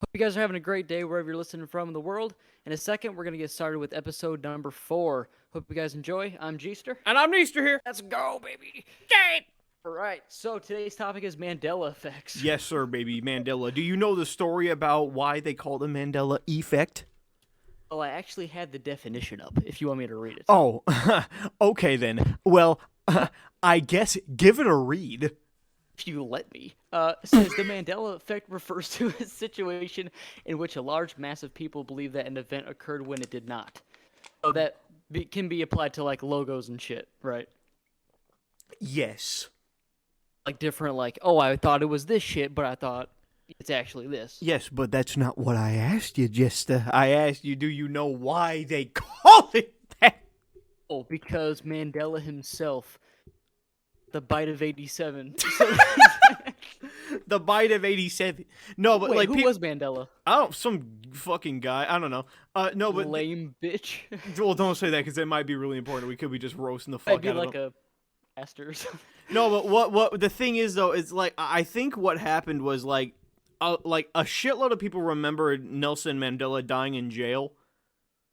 Hope you guys are having a great day wherever you're listening from in the world. In a second, we're going to get started with episode number 4. Hope you guys enjoy. I'm Geester. And I'm Easter here. Let's go, baby. Yay! All right, so today's topic is Mandela effects. Yes, sir, baby. Mandela. Do you know the story about why they call the Mandela Effect? Well, I actually had the definition up, if you want me to read it. Oh, okay then. Well, I guess give it a read. If you let me. Says the Mandela effect refers to a situation in which a large mass of people believe that an event occurred when it did not. So that can be applied to, like, logos and shit, right? Yes. Like, different, like, oh, I thought it was this shit, but I thought it's actually this. Yes, but that's not what I asked you, Jester. I asked you, do you know why they call it that? Oh, because Mandela himself, the bite of 87. The bite of 87. No, but Wait, like who was Mandela? Oh, some fucking guy. I don't know. No, but Lame bitch. well, don't say that because it might be really important. We could be just roasting the fuck I'd be out like of them. a pastor or something. No, but what the thing is though is like I think what happened was like a shitload of people remember Nelson Mandela dying in jail.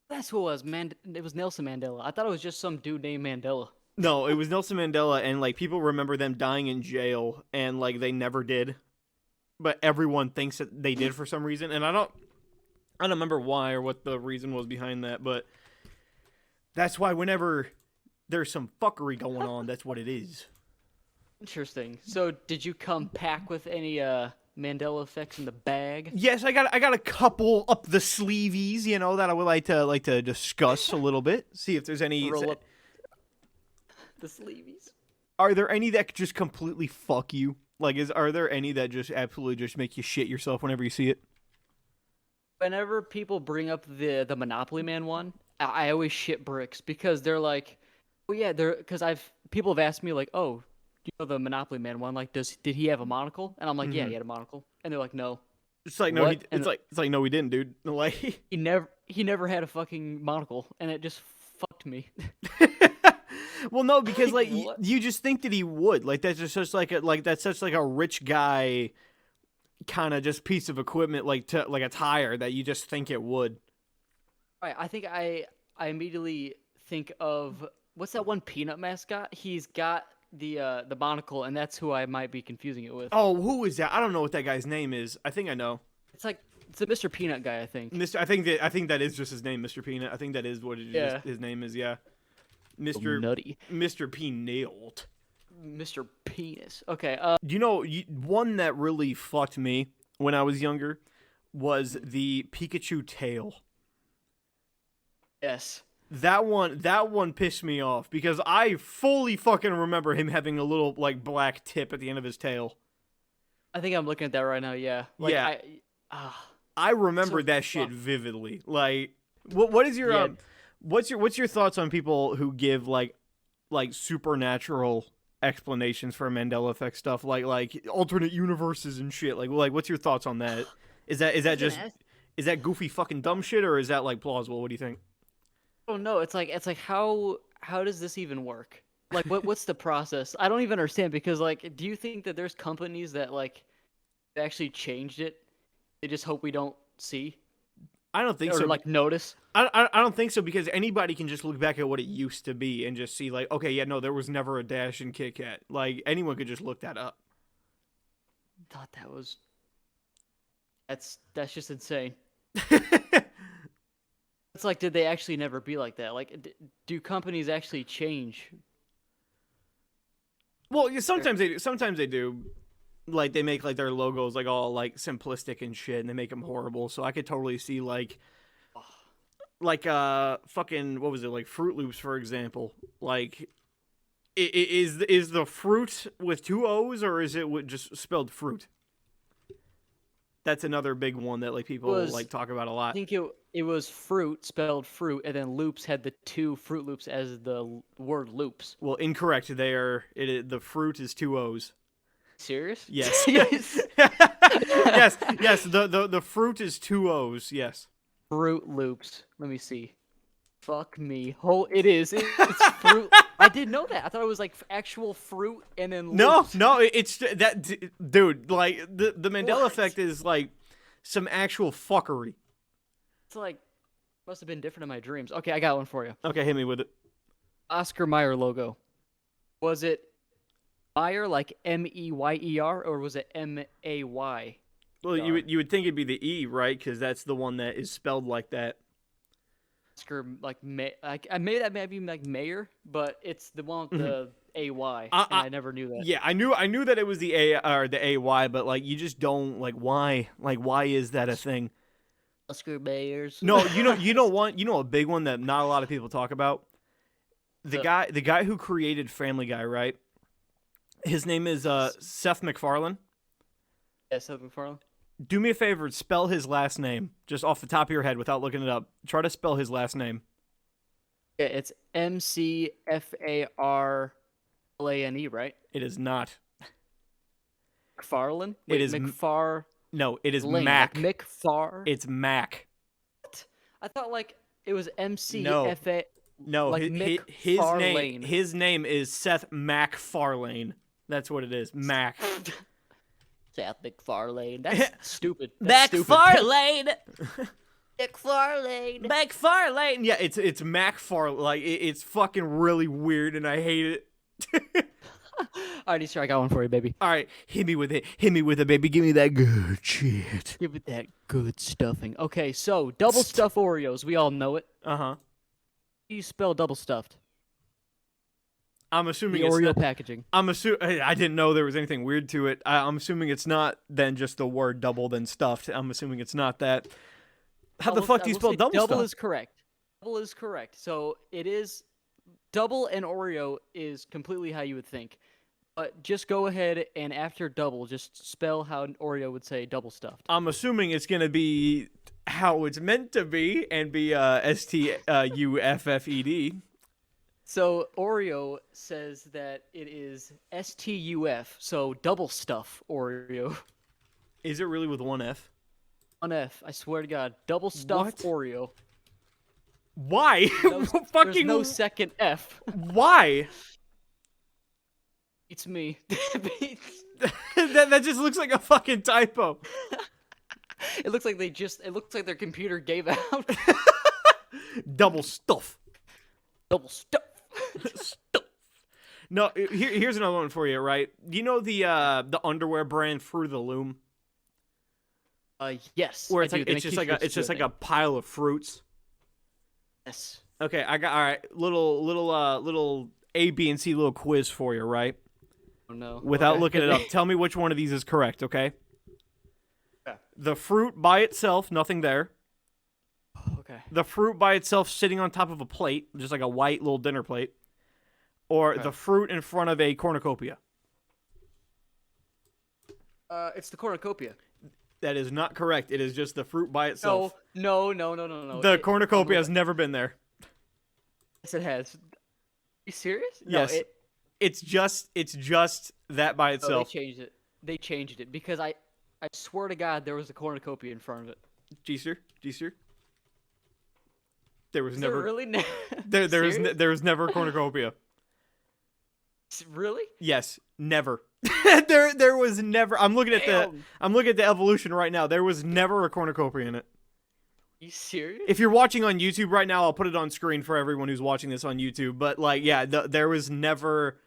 That's who it was. It was Nelson Mandela. I thought it was just some dude named Mandela. No, it was Nelson Mandela, and like people remember them dying in jail, and like they never did, but everyone thinks that they did for some reason, and I don't remember why or what the reason was behind that, but that's why whenever there's some fuckery going on, that's what it is. Interesting. So, did you come pack with any Mandela effects in the bag? Yes, I got a couple up the sleeveys, you know, that I would like to discuss a little bit. See if there's any. Roll up the sleeveys. Are there any that just completely fuck you? Like, are there any that just absolutely just make you shit yourself whenever you see it? Whenever people bring up the Monopoly Man one, I always shit bricks because they're like, oh yeah, because people have asked me like, oh, you know the Monopoly Man one, like, did he have a monocle? And I'm like, yeah, he had a monocle, and they're like, no. It's like no, What? it's like no, we didn't, dude. Like He never had a fucking monocle, and it just fucked me. well, no, because like What? you just think that he would. Like that's just such that's such like a rich guy kind of just piece of equipment, like like a tire that you just think it would. Right, I think I immediately think of what's that one peanut mascot? He's got the monocle, and that's who I might be confusing it with. Oh, who is that? I don't know what that guy's name is. I think I know. It's a Mr. Peanut guy, I think. Mr. I think that is just his name, Mr. Peanut. I think that is what his name is. Yeah, Nutty. Mr. Peanut. Mr. Penis. Okay. You know, one that really fucked me when I was younger was the Pikachu tail. Yes. That one pissed me off because I fully fucking remember him having a little like black tip at the end of his tail. I think I'm looking at that right now. Yeah. Like, Yeah. I remember that shit vividly. Like, what is your Yeah. what's your thoughts on people who give like supernatural explanations for Mandela effect stuff, like alternate universes and shit? Like what's your thoughts on that? Is that goofy fucking dumb shit, or is that like plausible? What do you think? Oh no, it's like how does this even work? Like what's the process? I don't even understand because like do you think that there's companies that like actually changed it? They just hope we don't see I don't think or so. like notice. I don't think so because anybody can just look back at what it used to be and just see like, okay, yeah, no, there was never a Dash in Kit Kat. Like anyone could just look that up. Thought that's just insane. It's like, did they actually never be like that? Like, do companies actually change? Well, yeah, sometimes they do. Sometimes they do. Like they make like their logos like all like simplistic and shit, and they make them horrible. So I could totally see like fucking what was it, like Fruit Loops, for example. Like, is the fruit with 2 O's or is it just spelled fruit? That's another big one that like people like talk about a lot. I think it was fruit spelled fruit, and then Loops had the 2 Fruit Loops as the word loops. Well, incorrect. The fruit is 2 O's. Serious? Yes. Yes. yes. The fruit is 2 O's. Yes. Fruit Loops. Let me see. Fuck me. It is. It's fruit. I didn't know that. I thought it was like actual fruit and then loops. No, it's that, dude. Like the Mandela What? effect is like Some actual fuckery. It's like must have been different in my dreams. Okay, I got one for you. Okay, hit me with it. Oscar Mayer logo. Was it Meyer like Meyer or was it May? Well, you would think it'd be the E, right? Because that's the one that is spelled like that. Oscar like I made that maybe like Mayer, but it's the one with the AY, and I never knew that. Yeah, I knew that it was the A or the AY, but like you just don't like why? Like why is that a thing? Oscar Mayers. No, you know a big one that not a lot of people talk about. The guy who created Family Guy, right? His name is Seth MacFarlane. Yeah, Seth MacFarlane. Do me a favor, spell his last name just off the top of your head without looking it up. Try to spell his last name. Yeah, it's McFarlane, right? It is not. McFarlane? It is McFar. No, it is Lane, Mac. Like McFar. It's Mac. What? I thought like it was No. MCFA. No, like his name is Seth MacFarlane. That's what it is. Mac. Seth MacFarlane. That's stupid. That's MacFarlane. McFarlane. MacFarlane. Yeah, it's MacFarlane. Like it's fucking really weird, and I hate it. Alrighty, sir, I got one for you, baby. All right, hit me with it. Hit me with it, baby. Give me that good shit. Give it that good stuffing. Okay, so double stuffed Oreos. We all know it. Uh huh. How do you spell double stuffed? I'm assuming The it's Oreo not, packaging. I'm assuming I didn't know there was anything weird to it. I'm assuming it's not then just the word double then stuffed. I'm assuming it's not that. How the fuck do you spell double stuffed? Double is correct. Double is correct. So it is double and Oreo is completely how you would think. But just go ahead and after double, just spell how an Oreo would say double stuffed. I'm assuming it's gonna be how it's meant to be and be STUFFED. So Oreo says that it is STUF, so double stuff Oreo. Is it really with one F? One F, I swear to God, double stuff Oreo. Why? There's no second F. Why? It's me. that just looks like a fucking typo. It looks like their computer gave out. Double stuff. Double stuff. Stuff. No, here's another one for you, right? Do you know the underwear brand Fruit of the Loom? Yes. Where it's just like a pile of fruits. Yes. Okay, all right. Little A, B, and C little quiz for you, right? Oh no. Without looking it up, tell me which one of these is correct, okay? Yeah. The fruit by itself, nothing there. Okay. The fruit by itself sitting on top of a plate, just like a white little dinner plate. Or the fruit in front of a cornucopia. It's the cornucopia. That is not correct. It is just the fruit by itself. No. The cornucopia has never been there. Yes, it has. Are you serious? Yes. No, it's just that by itself. They changed it because I swear to God there was a cornucopia in front of it. G-sir? There was never really there was never a cornucopia. Really? Yes, never. there was never. I'm looking at the evolution right now. There was never a cornucopia in it. You serious? If you're watching on YouTube right now, I'll put it on screen for everyone who's watching this on YouTube. But like, yeah, there was never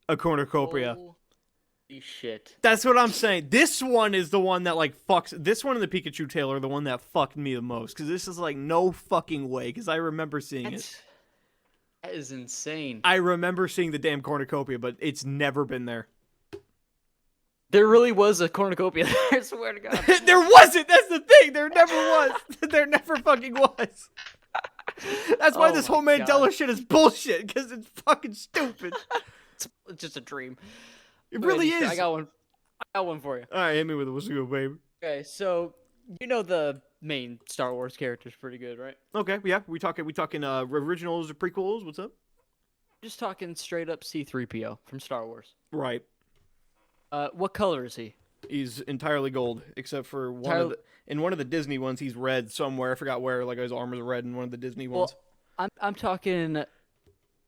a cornucopia. Holy shit. That's what I'm saying. This one is the one that like fucks. This one and the Pikachu tail are the one that fucked me the most because this is like no fucking way. Because I remember seeing it. That is insane. I remember seeing the damn cornucopia, but it's never been there. There really was a cornucopia there, I swear to God. There wasn't! That's the thing! There never was! There never fucking was! That's why this whole Mandela shit is bullshit, because it's fucking stupid. It's just a dream. It really is! I got one for you. Alright, hit me with it. What's good, baby? Okay, so, you know the main Star Wars characters pretty good, right? Okay, yeah. We talking originals or prequels? What's up? Just talking straight up C-3PO from Star Wars. Right. What color is he? He's entirely gold, except for in one of the Disney ones, he's red somewhere. I forgot where. Like his armor's red in one of the Disney ones. I'm talking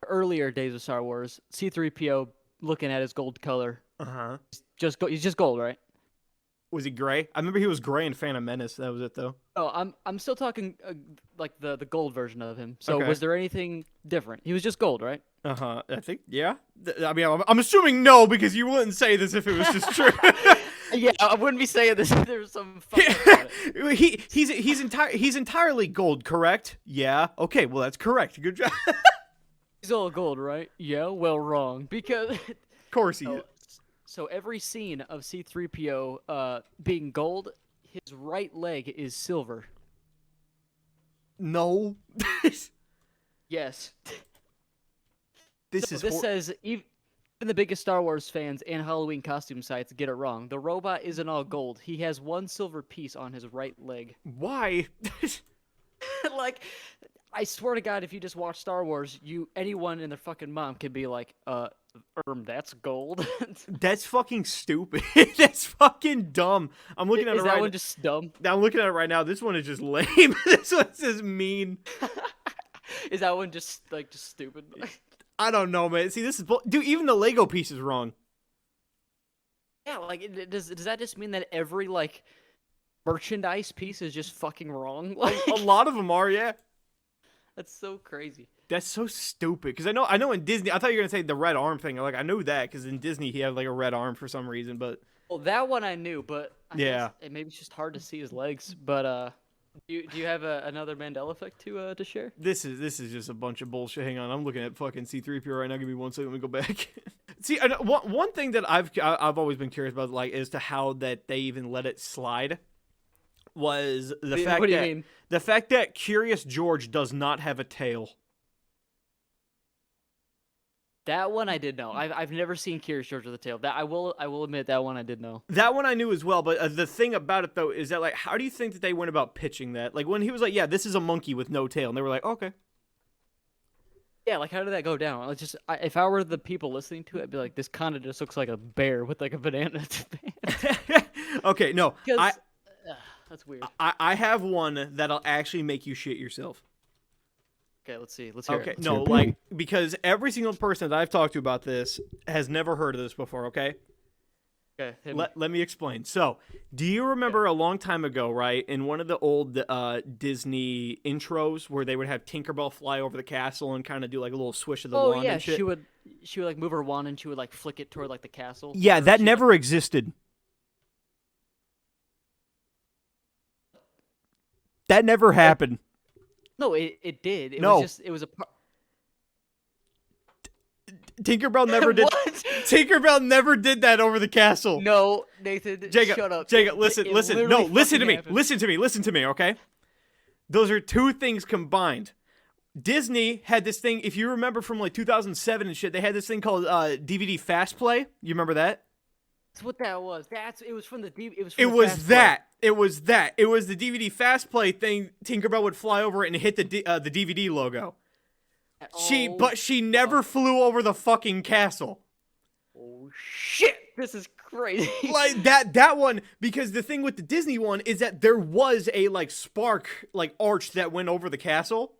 earlier days of Star Wars. C-3PO looking at his gold color. Uh-huh. He's just gold, right? Was he gray? I remember he was gray in Phantom Menace. That was it, though. Oh, I'm still talking like the gold version of him. So Okay. was there anything different? He was just gold, right? Uh-huh. I think, yeah. I mean, I'm assuming no, because you wouldn't say this if it was just true. Yeah, I wouldn't be saying this if there's some fucking He's entirely gold, correct? Yeah. Okay, well, that's correct. Good job. He's all gold, right? Yeah, well, wrong. Because Of course he is. so every scene of C-3PO being gold, his right leg is silver. No. Yes. This So is this says even the biggest Star Wars fans and Halloween costume sites get it wrong. The robot isn't all gold. He has one silver piece on his right leg. Why? Like, I swear to God, if you just watch Star Wars, anyone and their fucking mom could be like, that's gold. That's fucking stupid. That's fucking dumb. I'm looking at it Is right that one just dumb? I'm looking at it right now. This one is just lame. This one's just mean. Is that one just stupid? I don't know, man. See, this is dude. Even the Lego piece is wrong. Yeah, like, does that just mean that every like merchandise piece is just fucking wrong? Like, A lot of them are, yeah. that's so crazy. That's so stupid. Because I know in Disney, I thought you were gonna say the red arm thing. Like I knew that because in Disney he had like a red arm for some reason, but Well, that one I knew, but I Yeah. guess maybe it's just hard to see his legs. But do you have another Mandela Effect to share? this is just a bunch of bullshit. Hang on, I'm looking at fucking C-3PO right now. Give me 1 second. Let me go back. See, one thing that I've always been curious about, like, as to how that they even let it slide, was the fact What do you that mean? the fact that Curious George does not have a tail. That one I did know. I've never seen Curious George with a tail. That I will admit that one I did know. That one I knew as well, but the thing about it though is that, like, how do you think that they went about pitching that? Like when he was like, "Yeah, this is a monkey with no tail," and they were like, "Okay." Yeah, like how did that go down? It's just if I were the people listening to it, I'd be like, this kind of just looks like a bear with like a banana. Okay, no, That's weird. I have one that'll actually make you shit yourself. Okay, let's see. Let's hear Okay, it. no, like, because every single person that I've talked to about this has never heard of this before, okay? Okay, hit me. Let me explain. So, do you remember a long time ago, right, in one of the old Disney intros where they would have Tinkerbell fly over the castle and kind of do like a little swish of the wand yeah, and shit? she would like move her wand and she would like flick it toward like the castle. Yeah, Or that she, never existed. That never happened. No, it did. It No. was just it was a part. Tinkerbell never did. What? Tinkerbell never did that over the castle. No, Nathan, Jacob, shut up. Jacob, listen. It No, literally listen to fucking me. happened. Listen to me, okay? Those are two things combined. Disney had this thing, if you remember from like 2007 and shit, they had this thing called DVD Fast Play. You remember that? That's what that was. It was from the it was. From It the was Fast that. It was that. It was the DVD Fast Play thing. Tinkerbell would fly over it and hit the DVD logo. Play. She never flew over the fucking castle. Oh shit! This is crazy. Like that one, because the thing with the Disney one is that there was a like spark, like arch that went over the castle.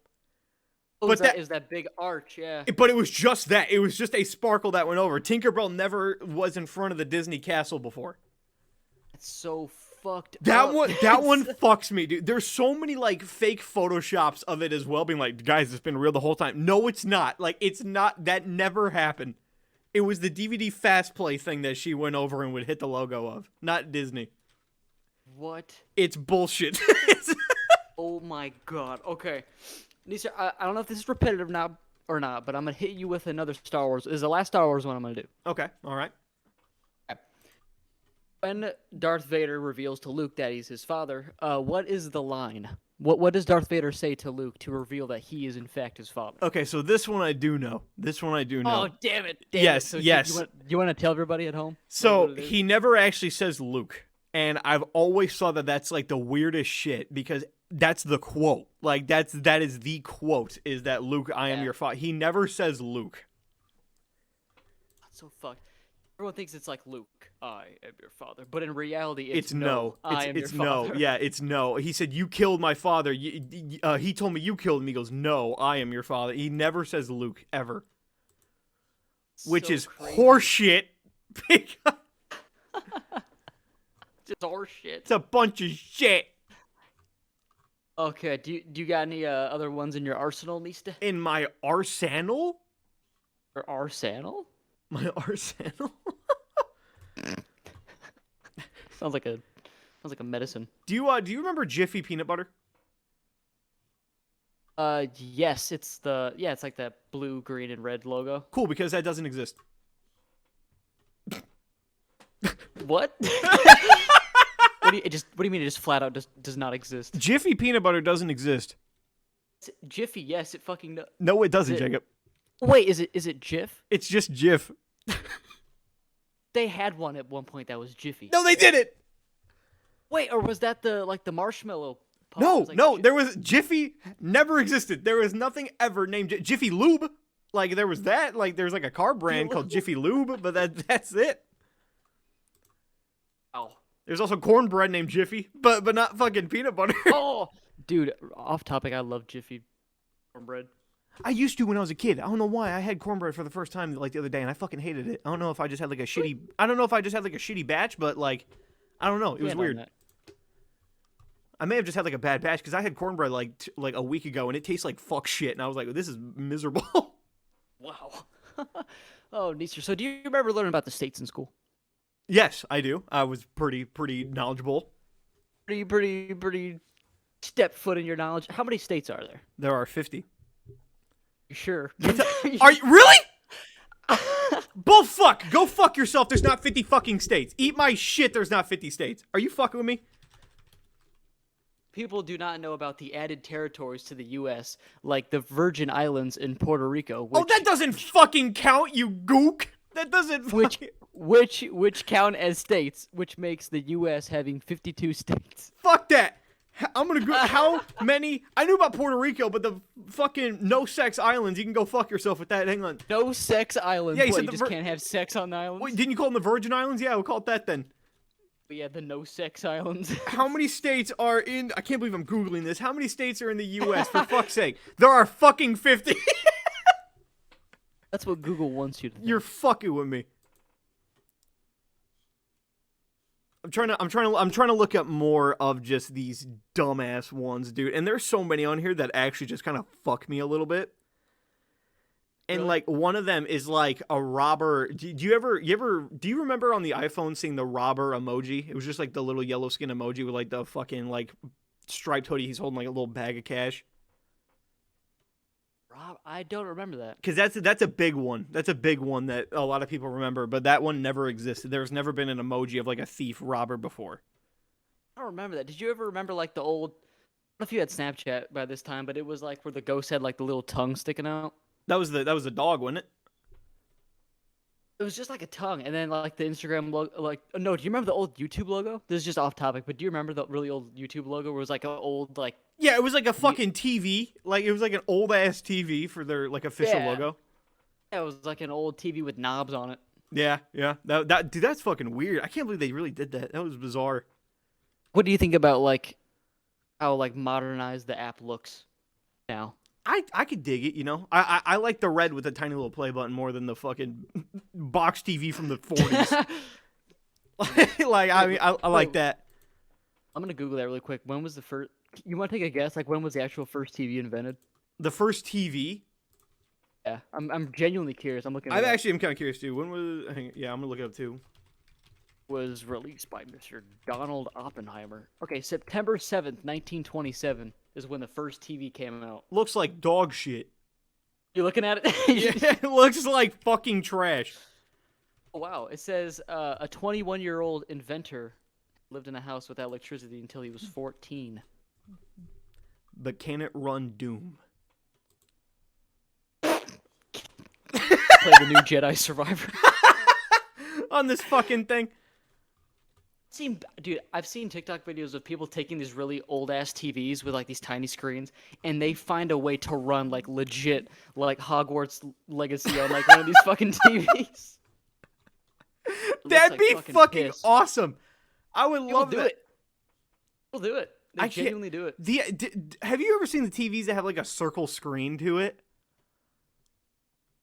But that is that big arch, yeah. But it was just that. It was just a sparkle that went over. Tinkerbell never was in front of the Disney castle before. That's so fucked That up. one fucks me, dude. There's so many like fake photoshops of it as well, being like, guys, it's been real the whole time. No, it's not. Like, it's not. That never happened. It was the DVD Fast Play thing that she went over and would hit the logo of, not Disney. What? It's bullshit. Oh my god. Okay. Nisa, I don't know if this is repetitive now or not, but I'm gonna hit you with another Star Wars. This is the last Star Wars one I'm gonna do. Okay, all right. When Darth Vader reveals to Luke that he's his father, what is the line? What does Darth Vader say to Luke to reveal that he is in fact his father? Okay, so this one I do know. Oh, damn it. Yes, So yes. Do you want to tell everybody at home? So what it is? he never actually says Luke, and I've always thought that that's like the weirdest shit because that's the quote. Like that is the quote is that Luke, I am Yeah. your father. He never says Luke. That's so fucked. Everyone thinks it's like Luke, I am your father, but in reality, it's no. I am It's your no. father. Yeah, it's no. He said you killed my father. He told me you killed him. He goes, no, I am your father. He never says Luke ever, which So is crazy. horseshit. Just horse shit. It's a bunch of shit. Okay, do you got any other ones in your arsenal, Nista? In my arsenal? Or arsenal? My arsenal? Sounds like a medicine. Do you remember Jiffy peanut butter? Yes, it's like that blue, green, and red logo. Cool, because that doesn't exist. What? What do you mean it just flat out does not exist? Jiffy peanut butter doesn't exist. Jiffy, yes, it fucking does. No, it doesn't, Jacob. Wait, is it Jif? It's just Jif. They had one at one point that was Jiffy. No, they didn't. Wait, or was that the marshmallow? Pop? No, It was no, there was Jiffy never existed. There was nothing ever named Jiffy Lube. Like there was that. Like there was like a car brand called Jiffy Lube, but that's it. Oh. There's also cornbread named Jiffy, but not fucking peanut butter. Oh, dude, off topic. I love Jiffy cornbread. I used to when I was a kid. I don't know why. I had cornbread for the first time like the other day, and I fucking hated it. I don't know if I just had like a shitty. I don't know if I just had like a shitty batch, but like, I don't know. It was weird. I may have just had like a bad batch because I had cornbread like a week ago, and it tastes like fuck shit, and I was like, this is miserable. Wow. Oh, Neeser. So, do you remember learning about the states in school? Yes, I do. I was pretty knowledgeable. Pretty step foot in your knowledge. How many states are there? There are 50. You sure? Are you really? Bull fuck. Go fuck yourself. There's not 50 fucking states. Eat my shit. There's not 50 states. Are you fucking with me? People do not know about the added territories to the U.S., like the Virgin Islands in Puerto Rico. Oh, that doesn't fucking count, you gook. That doesn't fucking... Which count as states, which makes the U.S. having 52 states. Fuck that. I'm gonna go. How many? I knew about Puerto Rico, but the fucking no-sex islands, you can go fuck yourself with that. Hang on. No sex islands. Yeah, you just can't have sex on the islands? Wait, didn't you call them the Virgin Islands? Yeah, we'll call it that then. Yeah, the no sex islands. How many states are in... I can't believe I'm Googling this. How many states are in the U.S., for fuck's sake? There are fucking 50. That's what Google wants you to think. You're fucking with me. I'm trying to look up more of just these dumbass ones, dude. And there's so many on here that actually just kind of fuck me a little bit. And Really? like one of them is like a robber. Do you remember on the iPhone seeing the robber emoji? It was just like the little yellow skin emoji with like the fucking like striped hoodie. He's holding like a little bag of cash. Rob, I don't remember that. Because that's a big one. That's a big one that a lot of people remember. But that one never existed. There's never been an emoji of like a thief robber before. I don't remember that. Did you ever remember like the old? I don't know if you had Snapchat by this time, but it was like where the ghost had like the little tongue sticking out. That was the dog, wasn't it? It was just like a tongue, and then like the Instagram logo. Like, no, do you remember the old YouTube logo? This is just off topic, but do you remember the really old YouTube logo where it was like an old like? Yeah, it was like a fucking TV. Like it was like an old ass TV for their like official logo. Yeah, it was like an old TV with knobs on it. Yeah. That dude, that's fucking weird. I can't believe they really did that. That was bizarre. What do you think about like how like modernized the app looks now? I could dig it, you know. I like the red with the tiny little play button more than the fucking box TV from the 40s. Like I mean, I like that. I'm gonna Google that really quick. When was the first? You want to take a guess? Like when was the actual first TV invented? The first TV. Yeah, I'm genuinely curious. I'm looking. I actually am kind of curious too. When was? Yeah, I'm gonna look it up too. Was released by Mr. Donald Oppenheimer. Okay, September 7th, 1927 is when the first TV came out. Looks like dog shit. You looking at it? Yeah, it looks like fucking trash. Oh, wow, it says a 21-year-old inventor lived in a house without electricity until he was 14. But can it run Doom? Play the new Jedi Survivor. On this fucking thing. Dude, I've seen TikTok videos of people taking these really old ass TVs with like these tiny screens, and they find a way to run like legit, like Hogwarts Legacy on like one of these fucking TVs. That'd be fucking piss. awesome. I would love that. We'll do it. They genuinely do it. Have you ever seen the TVs that have like a circle screen to it?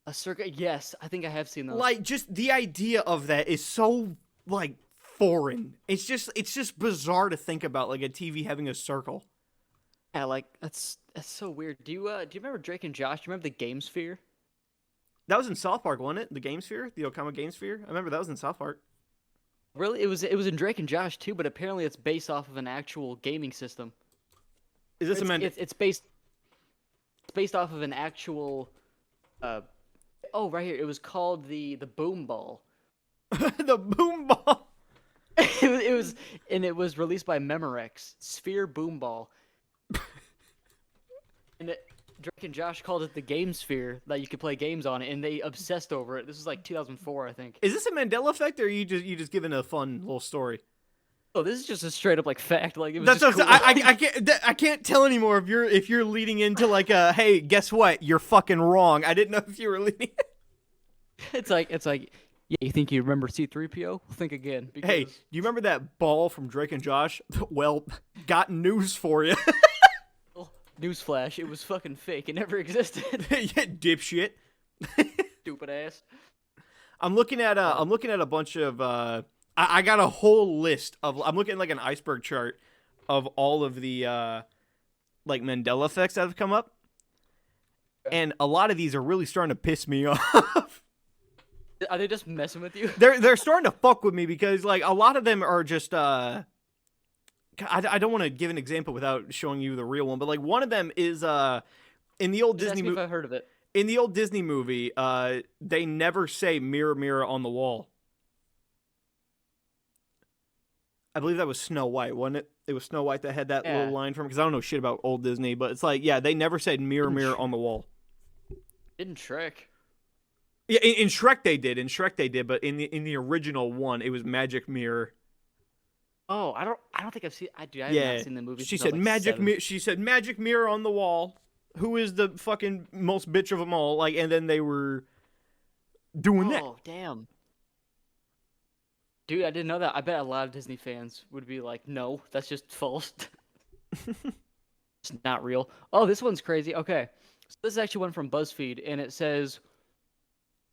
A circuit? Yes, I think I have seen those. Like, just the idea of that is so like foreign. It's just bizarre to think about, like a TV having a circle. Yeah, like that's so weird. Do you remember Drake and Josh? Do you remember the Game Sphere? That was in South Park, wasn't it? The Game Sphere, the Okama Game Sphere. I remember that was in South Park. Really, it was in Drake and Josh too, but apparently it's based off of an actual gaming system. Is this It's based off of an actual. Oh, right here. It was called the Boom Ball. the Boom Ball? it was released by Memorex. Sphere Boom Ball. And Drake and Josh called it the Game Sphere that you could play games on it, and they obsessed over it. This was like 2004, I think. Is this a Mandela Effect, or are you just giving a fun little story? Oh, this is just a straight up like fact. Like it was. That's just what cool. I can't tell anymore if you're leading into like a hey, guess what? You're fucking wrong. I didn't know if you were leading. It's like yeah. You think you remember C-3PO? Think again. Because... Hey, do you remember that ball from Drake and Josh? Well, got news for you. Newsflash, it was fucking fake. It never existed. Yeah, dipshit. Stupid ass. I'm looking at a bunch of I got a whole list of I'm looking at like an iceberg chart of all of the like Mandela effects that have come up. And a lot of these are really starting to piss me off. Are they just messing with you? They're starting to fuck with me because like a lot of them are just I don't want to give an example without showing you the real one, but like one of them is in the old Disney movie. If I've heard of it. In the old Disney movie, they never say "mirror, mirror on the wall." I believe that was Snow White, wasn't it? It was Snow White that had that little line from. Because I don't know shit about old Disney, but it's like, yeah, they never said "mirror, mirror on the wall." Didn't Shrek? Yeah, in Shrek they did. In Shrek they did, but in the original one, it was magic mirror. Oh, I don't think I've seen. I have not seen the movie. She said magic. She said magic mirror on the wall. Who is the fucking most bitch of them all? Like, and then they were doing that. Oh, damn. Dude, I didn't know that. I bet a lot of Disney fans would be like, "No, that's just false. It's not real." Oh, this one's crazy. Okay, so this is actually one from BuzzFeed, and it says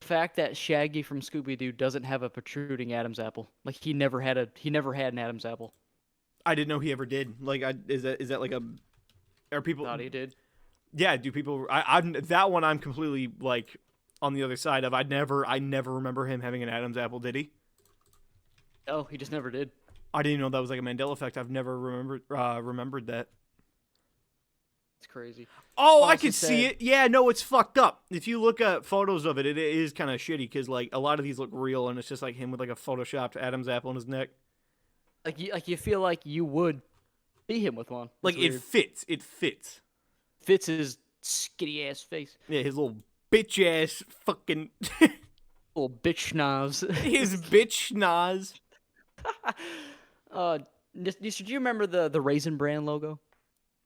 the fact that Shaggy from Scooby-Doo doesn't have a protruding Adam's apple. Like he never had an Adam's apple. I didn't know he ever did. Like, is that like a? Are people? Thought he did. Yeah, do people? I that one I'm completely like on the other side of. I never remember him having an Adam's apple. Did he? No, he just never did. I didn't know that was like a Mandela effect. I've never remembered that. It's crazy. Oh, I can see it. Yeah, no, it's fucked up. If you look at photos of it, it is kind of shitty because like a lot of these look real, and it's just like him with like a photoshopped Adam's apple on his neck. Like you feel like you would see him with one. It's like weird. it fits. It fits. Fits his skinny ass face. Yeah, his little bitch ass fucking little bitch schnoz. His bitch schnoz. Do you remember the Raisin Bran logo?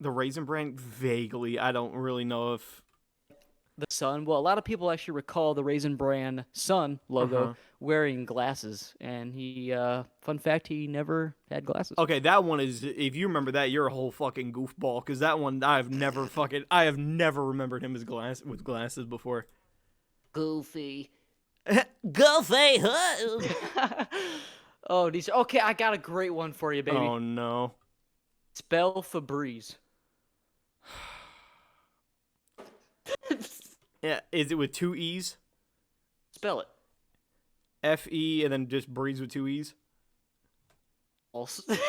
The Raisin Bran? Vaguely. I don't really know if... The sun? Well, a lot of people actually recall the Raisin Bran sun logo wearing glasses. And fun fact, he never had glasses. Okay, that one is... If you remember that, you're a whole fucking goofball. Because that one, I have never remembered him with glasses before. Goofy. Goofy! Oh, okay, I got a great one for you, baby. Oh, no. Spell Febreze. Yeah, is it with two E's? Spell it. F-E and then just breeze with two E's?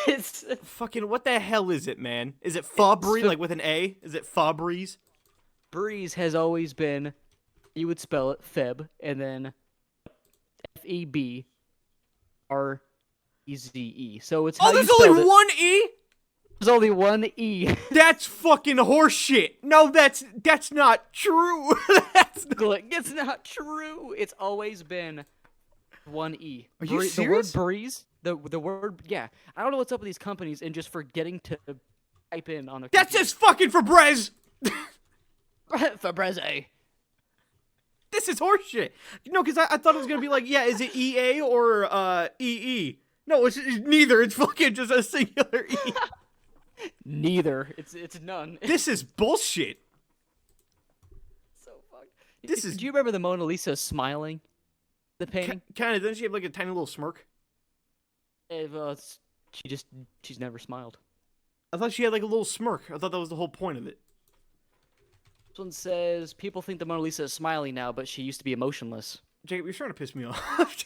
It's fucking, what the hell is it, man? Is it Febreze, like with an A? Is it Febreze? Breeze has always been, you would spell it Feb, and then F-E-B-R-E-Z-E. So it's how there's you only one E? There's only one E. That's fucking horseshit. No, that's not true. It's not true. It's always been one E. Are you serious? The word breeze, the word, yeah. I don't know what's up with these companies and just forgetting to type in on their That's just fucking Febreze. Febreze. This is horseshit. No, because I thought it was going to be like, yeah, is it EA or EE? No, it's neither. It's fucking just a singular E. Neither. It's none. This is bullshit. So fucked. Do you remember the Mona Lisa smiling? The painting? Kind of. Doesn't she have like a tiny little smirk? Well, she's never smiled. I thought she had like a little smirk. I thought that was the whole point of it. This one says people think the Mona Lisa is smiling now, but she used to be emotionless. Jacob, you're starting to piss me off.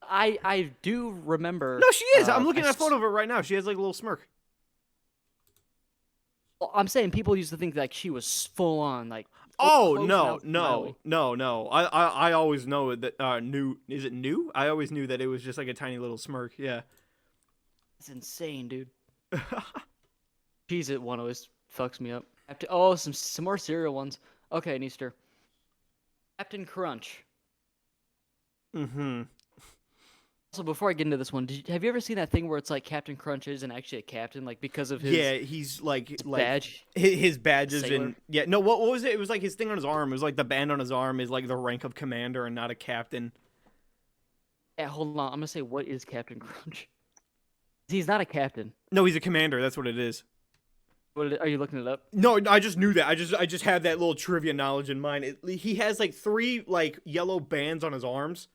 I do remember. No, she is. I'm looking at a photo of her right now. She has like a little smirk. Well, I'm saying people used to think like she was full on like. Oh close no, mouth smiling. no! I always know that knew. Is it new? I always knew that it was just like a tiny little smirk. Yeah. It's insane, dude. Cheese It one always fucks me up. Oh, some more cereal ones. Okay, Neaster. Captain Crunch. Mm-hmm. So before I get into this one, have you ever seen that thing where it's like Captain Crunch isn't actually a captain, like because of his he's like badge? His badges Sailor? and no, what was it? It was like his thing on his arm. It was like the band on his arm is like the rank of commander and not a captain. Yeah, hold on. I'm gonna say what is Captain Crunch? He's not a captain. No, he's a commander. That's what it is. Are you looking it up? No, I just knew that. I just had that little trivia knowledge in mind. He has like 3 like yellow bands on his arms.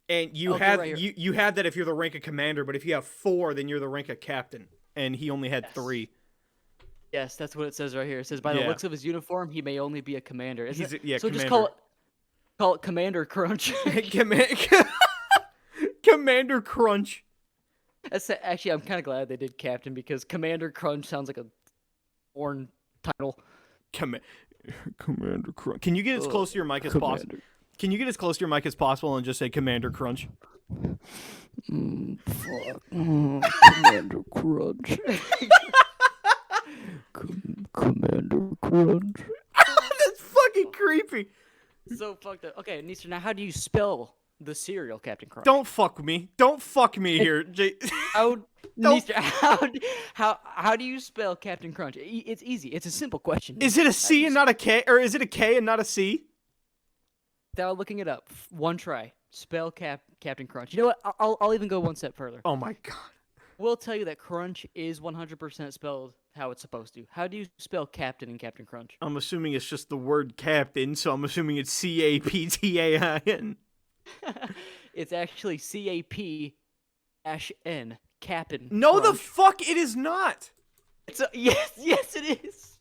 And you have that if you're the rank of commander, but if you have 4, then you're the rank of captain. And he only had 3. Yes, that's what it says right here. It says by the looks of his uniform, he may only be a commander. So commander. just call it Commander Crunch. Commander Crunch. Actually, I'm kind of glad they did captain because Commander Crunch sounds like a foreign title. Commander Crunch. Can you get as close to your mic as possible? Can you get as close to your mic as possible and just say Commander Crunch? Fuck. Commander Crunch. Commander Crunch. That's fucking creepy. So fucked up. Okay, Neaster, now how do you spell the cereal Captain Crunch? Don't fuck me. Don't fuck me here, Jay. Neaster, how do you spell Captain Crunch? It's easy. It's a simple question. Is it a C and not a K? Or is it a K and not a C? Without looking it up, one try. Spell Captain Crunch. You know what? I'll even go one step further. Oh my god. We'll tell you that Crunch is 100% spelled how it's supposed to. How do you spell Captain in Captain Crunch? I'm assuming it's just the word captain, so I'm assuming it's CAPTAIN. It's actually CAP-N. Cap'n. No, Crunch. the fuck it is not. Yes, it is.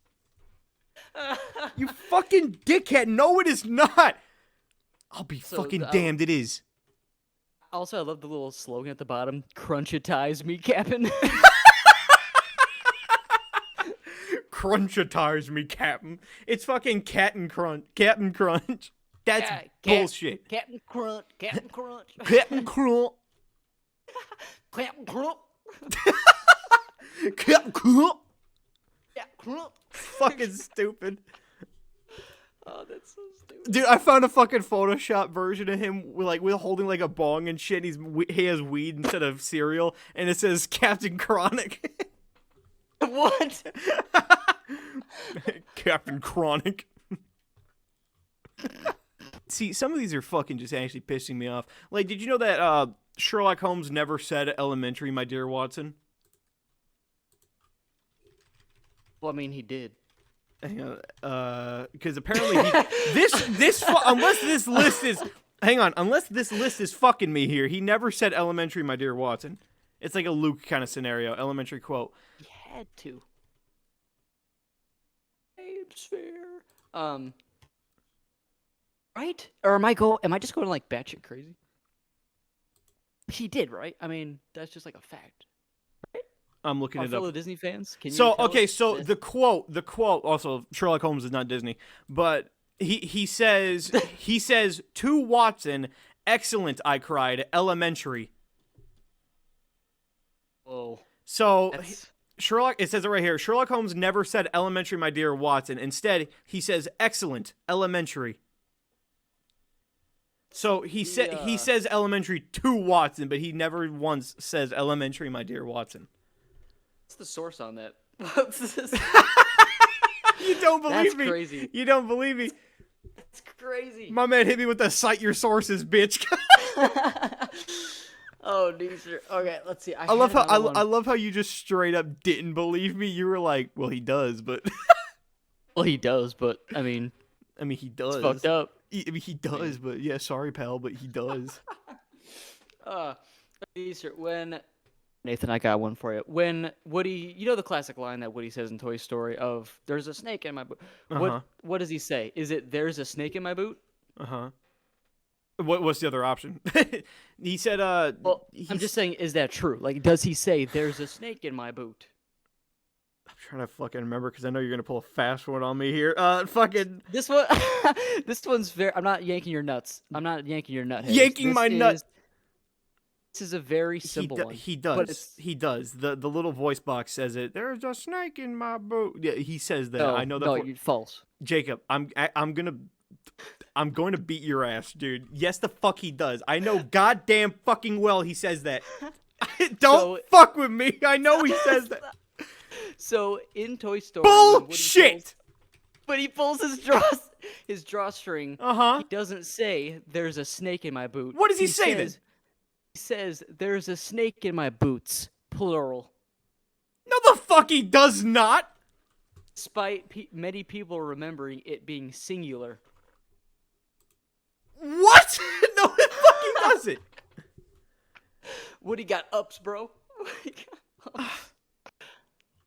You fucking dickhead. No, it is not. I'll be fucking damned it is. Also, I love the little slogan at the bottom. Crunchitize me, Cap'n. Crunchitize me, Captain. It's fucking Captain Crunch. Captain Crunch. That's bullshit. Captain Crunch. Captain Crunch. Captain Crunch. Captain Crunch. Captain Crunch. Captain Crunch. Fucking stupid. Oh, that's so stupid. Dude, I found a fucking Photoshop version of him with holding like a bong and shit. And he has weed instead of cereal, and it says Captain Chronic. What? Captain Chronic. See, some of these are fucking just actually pissing me off. Like, did you know that Sherlock Holmes never said elementary, my dear Watson? Well, I mean, he did. Hang on, because apparently unless this list is fucking me here, he never said elementary, my dear Watson. It's like a Luke kind of scenario, elementary quote. He had to. It's fair. Right? Or am I just going like batshit crazy? He did, right? I mean, that's just like a fact. I'm looking it up. Fellow Disney fans, can you So tell okay, us so this? the quote. Also, Sherlock Holmes is not Disney, but he says to Watson, "Excellent," I cried. Elementary. Whoa. So it says it right here. Sherlock Holmes never said elementary, my dear Watson. Instead, he says excellent, elementary. So he says elementary to Watson, but he never once says elementary, my dear Watson. What's the source on that? You don't believe me. That's crazy. You don't believe me. It's crazy. My man hit me with the cite your sources, bitch. Oh, Deezer. Okay, let's see. I love how you just straight up didn't believe me. You were like, well, he does, but well, he does, but I mean, he does. It's fucked up. He does, but yeah, sorry, pal, but he does. When Nathan, I got one for you. When Woody, you know the classic line that Woody says in Toy Story of "There's a snake in my boot." What does he say? Is it "There's a snake in my boot"? What's the other option? He said, Well, I'm just saying, is that true? Like, does he say "There's a snake in my boot"? I'm trying to fucking remember because I know you're gonna pull a fast one on me here. Fucking this one, this one's very. I'm not yanking your nuts. I'm not yanking your nut. Yanking my nut. This is a very simple one. He does. He does. The little voice box says it. There's a snake in my boot. Yeah, he says that. No, I know that. No, you're false. Jacob, I'm going to beat your ass, dude. Yes, the fuck he does. I know goddamn fucking well he says that. Don't fuck with me. I know he says that. So in Toy Story, bullshit. When he pulls his drawstring, he doesn't say "There's a snake in my boot." What does he say then? He says, "There's a snake in my boots," plural. No, the fuck he does not. Despite many people remembering it being singular. What? No, the fuck he doesn't. Woody got ups, bro.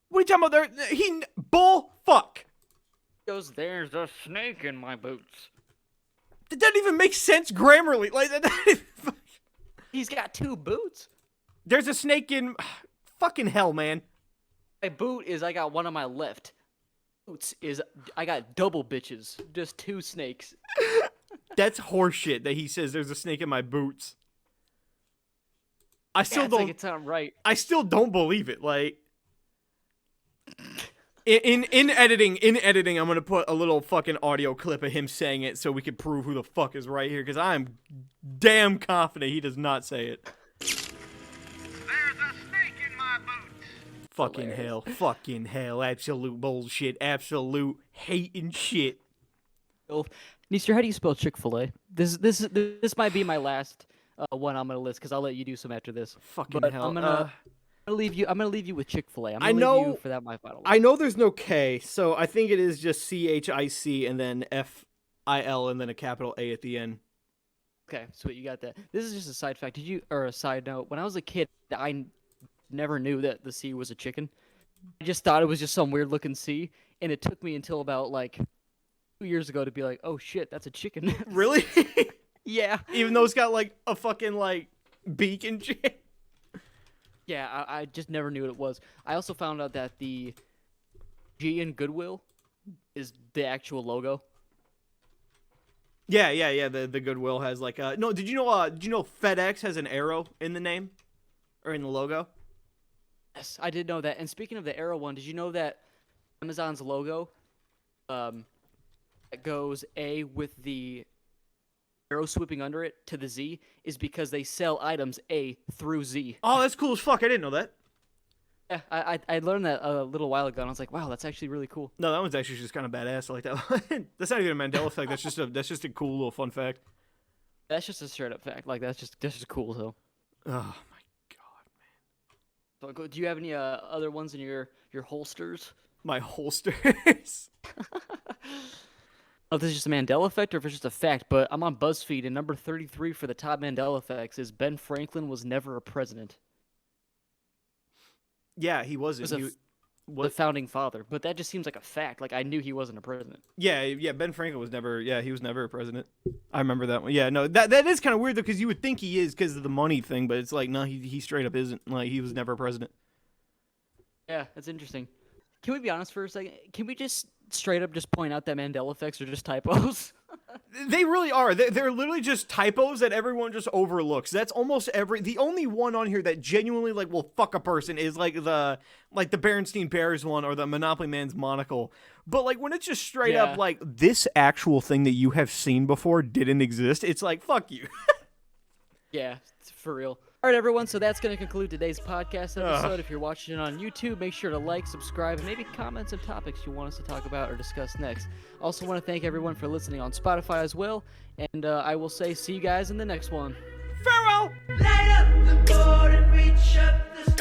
What are you talking about there? Bull fuck. He goes, "There's a snake in my boots." That doesn't even make sense grammarly. Like that. He's got two boots. There's a snake in fucking hell, man. My boot is I got one on my left. Boots is I got double bitches. Just two snakes. That's horseshit that he says there's a snake in my boots. I still don't. Like it's not right. I still don't believe it. Like in editing, I'm gonna put a little fucking audio clip of him saying it so we can prove who the fuck is right here. Because I'm damn confident he does not say it. There's a snake in my boots. Fucking hell. Fucking hell. Absolute bullshit. Absolute hating shit. Neester, how do you spell Chick-fil-A? This might be my last one on my list because I'll let you do some after this. Fucking hell. I'm gonna leave you with Chick-fil-A. I know, leave you for that my final one. I know there's no K, so I think it is just CHIC and then FIL and then a capital A at the end. Okay, sweet, you got that. This is just a side fact. Or a side note? When I was a kid, I never knew that the C was a chicken. I just thought it was just some weird looking C, and it took me until about like 2 years ago to be like, "Oh shit, that's a chicken." Really? Yeah. Even though it's got like a fucking like beak and shit. Yeah, I just never knew what it was. I also found out that the G in Goodwill is the actual logo. Yeah. The Goodwill has like no. Did you know FedEx has an arrow in the name or in the logo? Yes, I did know that. And speaking of the arrow one, did you know that Amazon's logo, that goes A with the arrow swooping under it to the Z, is because they sell items A through Z. Oh, that's cool as fuck. I didn't know that. Yeah, I learned that a little while ago, and I was like, wow, that's actually really cool. No, that one's actually just kind of badass. I like that one. That's not even a Mandela effect. That's just a cool little fun fact. That's just a straight up fact. Like that's just cool. So. Oh my god, man. So, do you have any other ones in your holsters? My holsters. If this is just a Mandela effect or if it's just a fact, but I'm on BuzzFeed, and number 33 for the top Mandela effects is Ben Franklin was never a president. Yeah, he wasn't. The founding father, but that just seems like a fact. Like I knew he wasn't a president. Yeah. Ben Franklin was never. Yeah, he was never a president. I remember that one. Yeah, no, that is kind of weird though, because you would think he is because of the money thing, but it's like no, he straight up isn't. Like he was never a president. Yeah, that's interesting. Can we be honest for a second? Can we just straight up just point out that Mandela effects are just typos? They really are. They're literally just typos that everyone just overlooks. That's almost the only one on here that genuinely like will fuck a person is like the Berenstein Bears one or the Monopoly Man's monocle. But like when it's just straight up like this actual thing that you have seen before didn't exist, it's like fuck you. Yeah, it's for real. All right, everyone, so that's going to conclude today's podcast episode. If you're watching it on YouTube, make sure to like, subscribe, and maybe comment some topics you want us to talk about or discuss next. Also want to thank everyone for listening on Spotify as well, and I will say see you guys in the next one. Farewell! Light up the board and reach up the